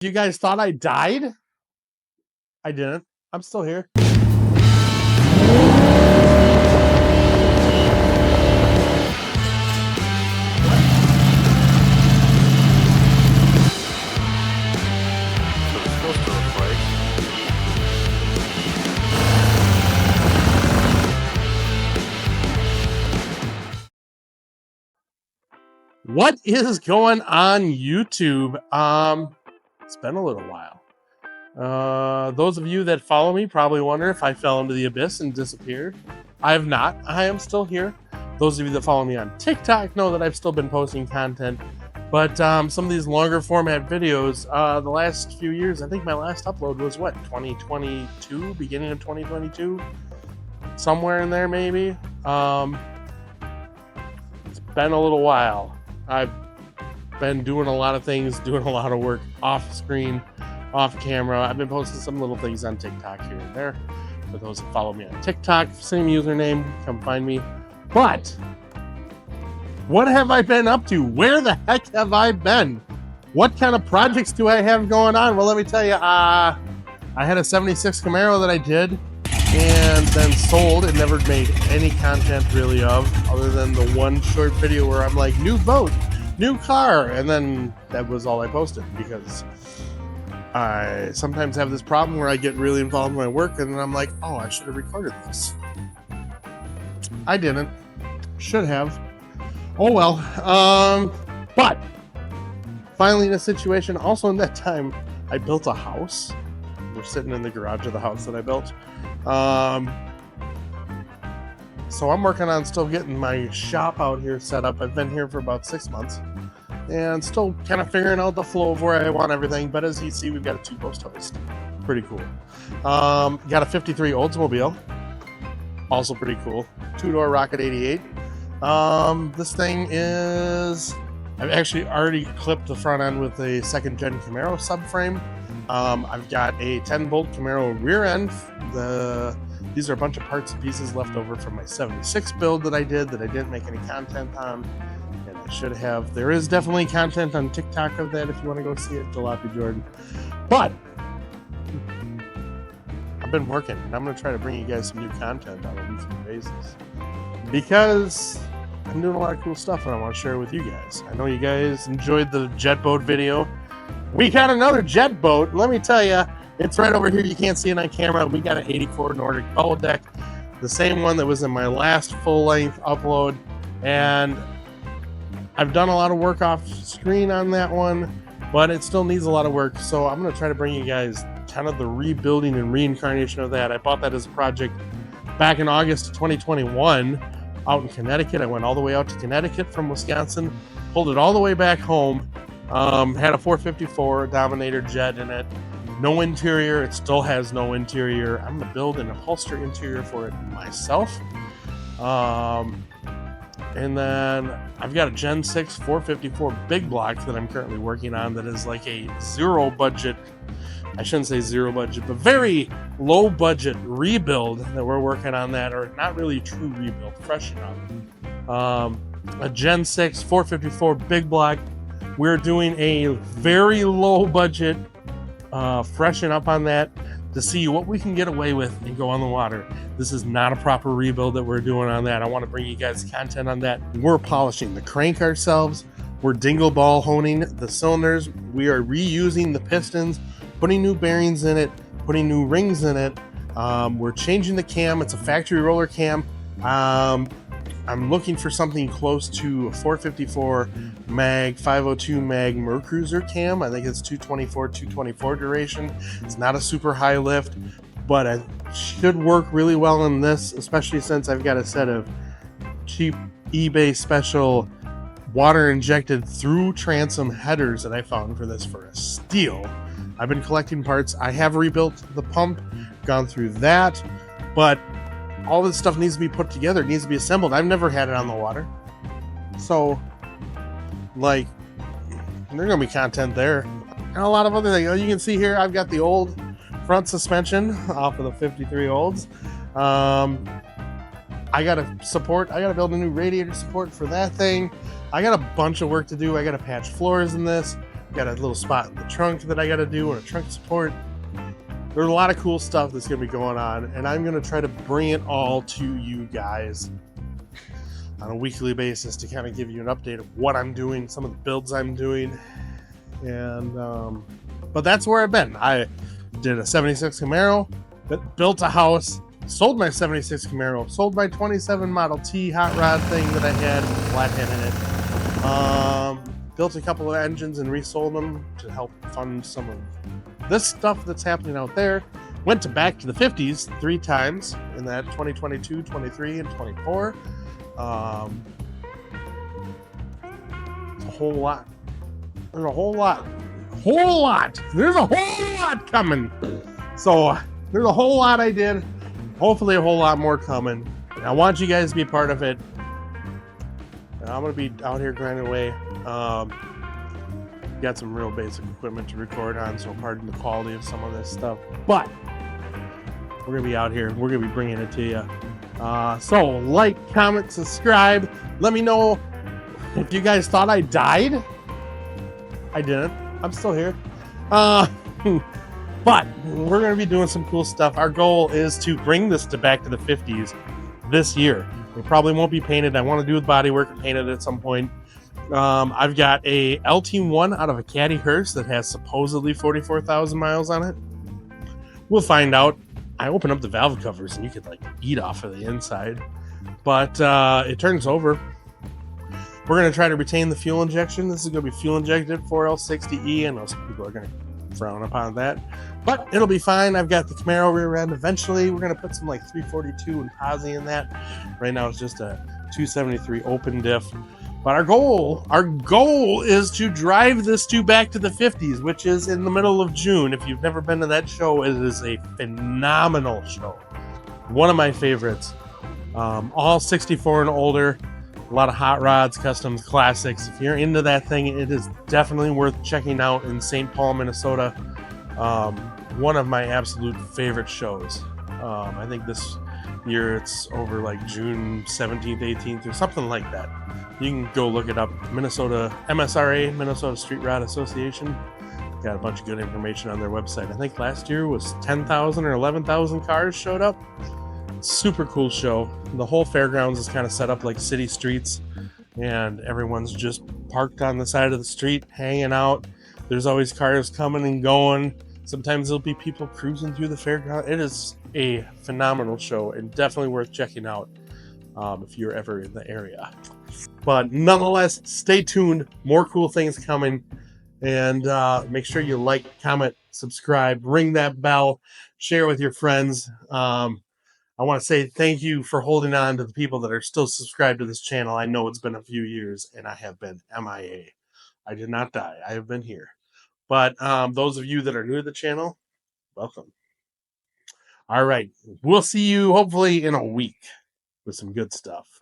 You guys thought I died? I didn't. I'm still here. What is going on YouTube? It's been a little while. Those of you that follow me probably wonder if I fell into the abyss and disappeared. I have not. I am still here. Those of you that follow me on TikTok know that I've still been posting content. But some of these longer format videos, the last few years, I think my last upload was what, 2022, beginning of 2022? Somewhere in there maybe. It's been a little while. I've been doing a lot of things, doing a lot of work off screen, off camera. I've been posting some little things on TikTok here and there. For those that follow me on TikTok, same username, come find me. But what have I been up to? Where the heck have I been? What kind of projects do I have going on? Well, let me tell you, I had a 76 Camaro that I did and then sold and never made any content really of, other than the one short video where I'm like, new boat, new car, and then that was all I posted, because I sometimes have this problem where I get really involved in my work and then I'm like, oh, I should have recorded this. I didn't. Should have. Oh well. But finally in a situation, also in that time, I built a house. We're sitting in the garage of the house that I built. So I'm working on still getting my shop out here set up. I've been here for about 6 months and still kind of figuring out the flow of where I want everything. But as you see, we've got a 2-post hoist. Pretty cool. Got a 53 Oldsmobile. Also pretty cool. 2-door Rocket 88. This thing is, I've actually already clipped the front end with a 2nd gen Camaro subframe. I've got a 10-bolt Camaro rear end. These are a bunch of parts and pieces left over from my 76 build that I did that I didn't make any content on, and I should have. There is definitely content on TikTok of that if you want to go see it, Jalopy Jordan. But I've been working, and I'm going to try to bring you guys some new content on a weekly basis, because I'm doing a lot of cool stuff and I want to share with you guys. I know you guys enjoyed the jet boat video. We got another jet boat. Let me tell you, it's right over here. You can't see it on camera. We got an 84 Nordic boat deck, the same one that was in my last full-length upload. And I've done a lot of work off screen on that one, but it still needs a lot of work. So I'm going to try to bring you guys kind of the rebuilding and reincarnation of that. I bought that as a project back in August of 2021 out in Connecticut. I went all the way out to Connecticut from Wisconsin, pulled it all the way back home. Had a 454 Dominator jet in it. No interior. It still has no interior. I'm going to build an upholstery interior for it myself. And then I've got a Gen 6 454 big block that I'm currently working on that is like a zero budget, I shouldn't say zero budget, but very low budget rebuild that we're working on that, or not really true rebuild, freshen up. A Gen 6 454 big block. We're doing a very low budget freshen up on that to see what we can get away with and go on the water. This is not a proper rebuild that we're doing on that. I want to bring you guys content on that. We're polishing the crank ourselves. We're dingle ball honing the cylinders. We are reusing the pistons, putting new bearings in it, putting new rings in it. We're changing the cam. It's a factory roller cam. I'm looking for something close to a 454 mag, 502 mag Mercruiser cam. I think it's 224 duration. It's not a super high lift, but it should work really well in this, especially since I've got a set of cheap eBay special water injected through transom headers that I found for this for a steal. I've been collecting parts. I have rebuilt the pump, gone through that, but all this stuff needs to be put together. It needs to be assembled. I've never had it on the water. So, like, there's going to be content there. And a lot of other things. You can see here, I've got the old front suspension off of the 53 Olds. I got to build a new radiator support for that thing. I got a bunch of work to do. I got to patch floors in this. Got a little spot in the trunk that I got to do, and a trunk support. There's a lot of cool stuff that's going to be going on, and I'm going to try to bring it all to you guys on a weekly basis to kind of give you an update of what I'm doing, some of the builds I'm doing, and but that's where I've been. I did a 76 Camaro, built a house, sold my 76 Camaro, sold my 27 Model T hot rod thing that I had with a flathead in it, built a couple of engines and resold them to help fund some of this stuff that's happening out there. Went to back to the 50s 3 times in that 2022, 23, and 24. It's a whole lot. There's a whole lot. There's a whole lot coming. So there's a whole lot I did. Hopefully a whole lot more coming. And I want you guys to be part of it. And I'm going to be out here grinding away. Got some real basic equipment to record on, so pardon the quality of some of this stuff. But we're going to be out here. We're going to be bringing it to you. So like, comment, subscribe. Let me know if you guys thought I died. I didn't. I'm still here. But we're going to be doing some cool stuff. Our goal is to bring this back to the 50s this year. It probably won't be painted. I want to do with bodywork and paint it at some point. I've got a LT1 out of a Caddy Hearst that has supposedly 44,000 miles on it. We'll find out. I open up the valve covers and you could like eat off of the inside, but it turns over. We're going to try to retain the fuel injection. This is going to be fuel injected 4L60E. I know some people are going to frown upon that, but it'll be fine. I've got the Camaro rear end. Eventually, we're going to put some like 342 and posi in that. Right now, it's just a 273 open diff. But our goal is to drive this back to the 50s, which is in the middle of June. If you've never been to that show, it is a phenomenal show. One of my favorites. All 64 and older. A lot of hot rods, customs, classics. If you're into that thing, it is definitely worth checking out in St. Paul, Minnesota. One of my absolute favorite shows. I think this year it's over like June 17th, 18th, or something like that. You can go look it up. Minnesota MSRA, Minnesota Street Rod Association. Got a bunch of good information on their website. I think last year was 10,000 or 11,000 cars showed up. Super cool show. The whole fairgrounds is kind of set up like city streets, and everyone's just parked on the side of the street, hanging out. There's always cars coming and going. Sometimes there'll be people cruising through the fairground. It is a phenomenal show and definitely worth checking out if you're ever in the area. But nonetheless, stay tuned. More cool things coming. And make sure you like, comment, subscribe, ring that bell, share with your friends. I want to say thank you for holding on to the people that are still subscribed to this channel. I know it's been a few years and I have been MIA. I did not die. I have been here. But those of you that are new to the channel, welcome. All right. We'll see you hopefully in a week with some good stuff.